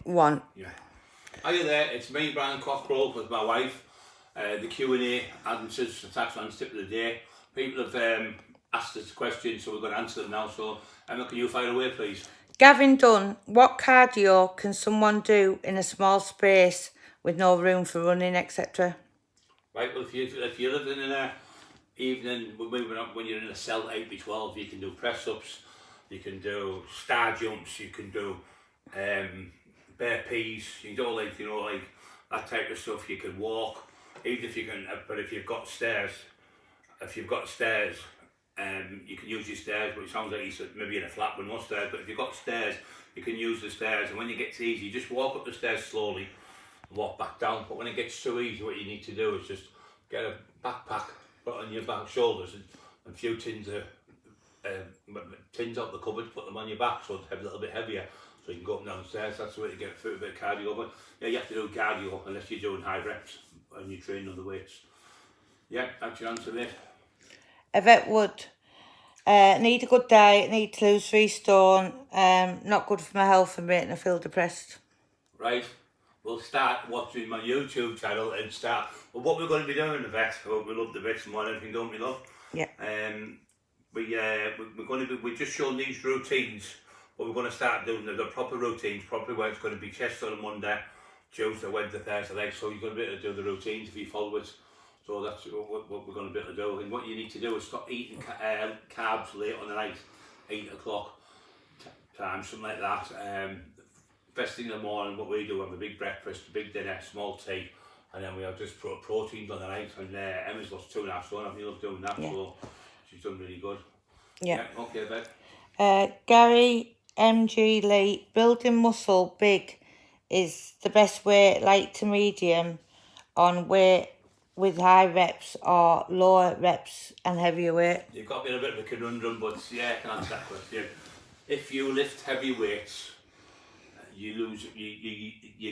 one. Yeah. Hiya there, it's me, Brian Cockrell, with my wife. The Q&A answers, the taxman's tip of the day. People have asked us questions, so we're going to answer them now. So, Emma, can you fire away, please? Gavin Dunn, what cardio can someone do in a small space with no room for running, etc.? Right, well, if you're living in a evening, when you're in a cell 8x12, you can do press-ups, you can do star jumps, you can do bare peas, you can do all like, like that type of stuff. You can walk, even if you can, but if you've got stairs, you can use your stairs, but it sounds like you're maybe in a flat with no stairs, but if you've got stairs, you can use the stairs, and when you get too easy, you just walk up the stairs slowly, and walk back down. But when it gets too easy, what you need to do is just get a backpack, put on your back shoulders, and a few tins out the cupboard, put them on your back, so it's a little bit heavier, so you can go up and down the stairs. That's the way to get a bit of cardio. But yeah, you have to do cardio unless you're doing high reps and you're training other weights. Yeah, that's your answer, mate. Yvette Wood, need a good diet, need to lose 3 stone, not good for my health and making me feel depressed. Right, we'll start watching my YouTube channel and start. Well, what we're going to be doing, Yvette, we love the bits and anything, don't we, love? Yeah. We're just showing these routines, but we're going to start doing the proper routines, properly, where it's going to be chest on a Monday, Tuesday, Wednesday, Thursday, legs. So you're going to be able to do the routines if you follow it. So that's what we're going to be able to do. And what you need to do is stop eating carbs late on the night, 8 o'clock time, something like that. First thing in the morning, what we do, we have a big breakfast, a big dinner, small tea, and then we have just proteins on the night. And Emma's lost 2.5 stone. I love doing that, so she's done really good. Yeah. Okay, Beth. Gary MG Lee, building muscle big is the best way, light to medium, on weight with high reps or lower reps and heavier weight. You've got me in a bit of a conundrum, but yeah, I can answer that question. If you lift heavy weights, you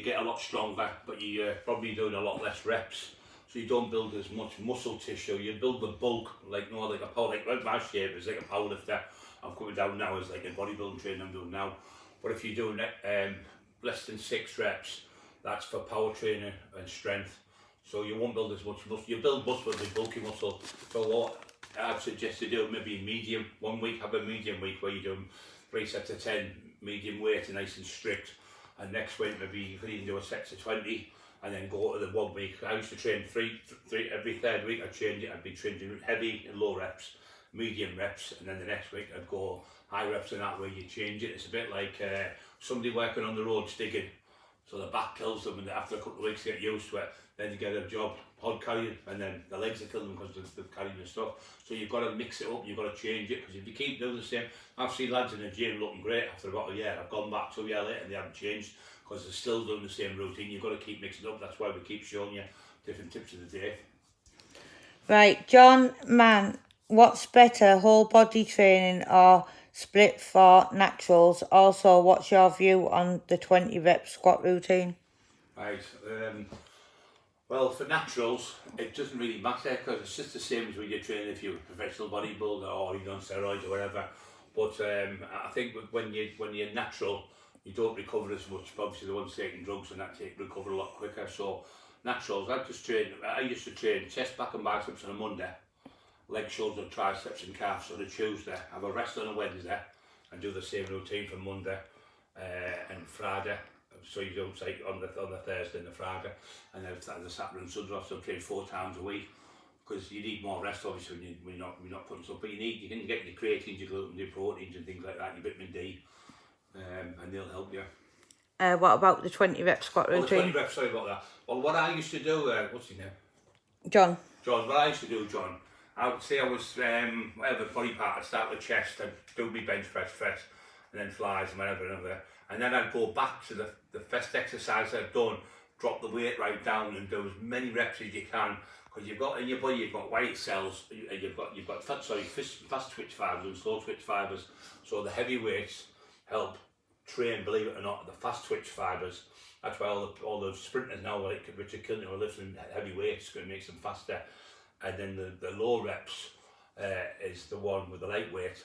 get a lot stronger, but you're probably doing a lot less reps, so you don't build as much muscle tissue. You build the bulk, like a power, like my shape is like a power lifter. I'm coming down now as like a bodybuilding training I'm doing now. But if you're doing less than 6 reps, that's for power training and strength. So you won't build as much muscle. You build muscle with bulky muscle. So what I'd suggest to do, maybe medium. 1 week, have a medium week where you're doing 3 sets of 10 medium weight and nice and strict. And next week maybe you could even do a set of 20 and then go to the 1 week. I used to train three every third week. I'd be training heavy and low reps, medium reps, and then the next week I'd go high reps, and that way you change it. It's a bit like somebody working on the road digging. So the back kills them, and after a couple of weeks they get used to it, then you get a job hod carrying, and then the legs are killing them because they're carrying the stuff. So you've got to mix it up, you've got to change it, because if you keep doing the same, I've seen lads in the gym looking great after about a year. I've gone back 2 years later and they haven't changed because they're still doing the same routine. You've got to keep mixing it up. That's why we keep showing you different tips of the day. Right, John Mann, what's better, whole body training or split for naturals? Also, what's your view on the 20 rep squat routine? Right, well, for naturals, it doesn't really matter because it's just the same as when you're training if you're a professional bodybuilder or you're on steroids or whatever. But I think when you're natural, you don't recover as much. Obviously, the ones taking drugs and that recover a lot quicker. So naturals, I used to train chest, back and biceps on a Monday, leg, shoulder, triceps and calves on a Tuesday, have a rest on a Wednesday and do the same routine for Monday and Friday. So you don't take on the Thursday and the Friday, and then the Saturday and Sunday, so train 4 times a week, because you need more rest obviously when you're not putting stuff, but you can get your creatines, your gluten, your proteins and things like that, your vitamin D, and they'll help you. What about the 20 rep squat routine? The 20 reps, sorry about that. Well, what I used to do, what's his name? John, what I used to do, John, I would say I was, whatever body part, I'd start with chest, I'd do my bench press, and then flies and whatever. And then I'd go back to the first exercise I'd done, drop the weight right down and do as many reps as you can, because you've got in your body, you've got white cells, and you've got fast twitch fibers and slow twitch fibers. So the heavy weights help train, believe it or not, the fast twitch fibers. That's why all the sprinters now, like Richard Kilton, are lifting heavy weights, going to make them faster. And then the low reps is the one with the lightweight.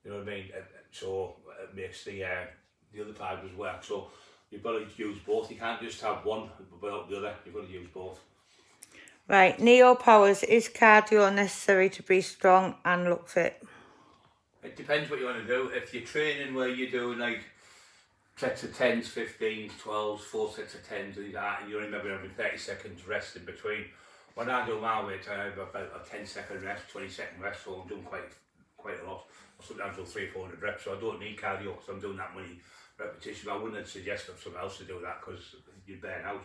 You know what I mean? So it makes the other fibers work. So you've got to use both. You can't just have one without the other. You've got to use both. Right, Neo Powers, is cardio necessary to be strong and look fit? It depends what you want to do. If you're training where you're doing like sets of 10s, 15s, 12s, 4 sets of 10s and that, and you're maybe having 30 seconds rest in between. When I do my weight, I have about a 10-second rest, 20-second rest, so I'm doing quite a lot. I sometimes do 300 or 400 reps, so I don't need cardio because I'm doing that many repetitions. I wouldn't suggest for someone else to do that because you burn out.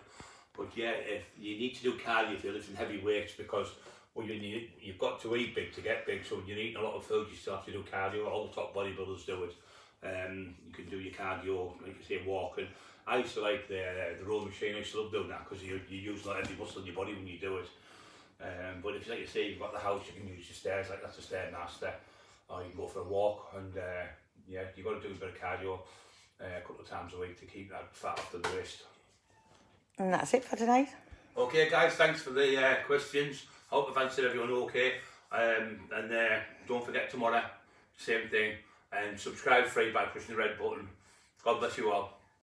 But yeah, if you need to do cardio if you're lifting heavy weights, because you've got to eat big to get big, so when you're eating a lot of food you still have to do cardio. All the top bodybuilders do it. You can do your cardio, like you say, walking. I used to like the row machine. I used to love doing that because you use a lot of every muscle in your body when you do it. But if, like you say, you've got the house, you can use your stairs, like that's a Stairmaster, or you can go for a walk. And yeah, you've got to do a bit of cardio a couple of times a week to keep that fat off the waist. And that's it for tonight. Okay guys, thanks for the questions. Hope I've answered everyone okay. And don't forget tomorrow, same thing. And subscribe free by pushing the red button. God bless you all.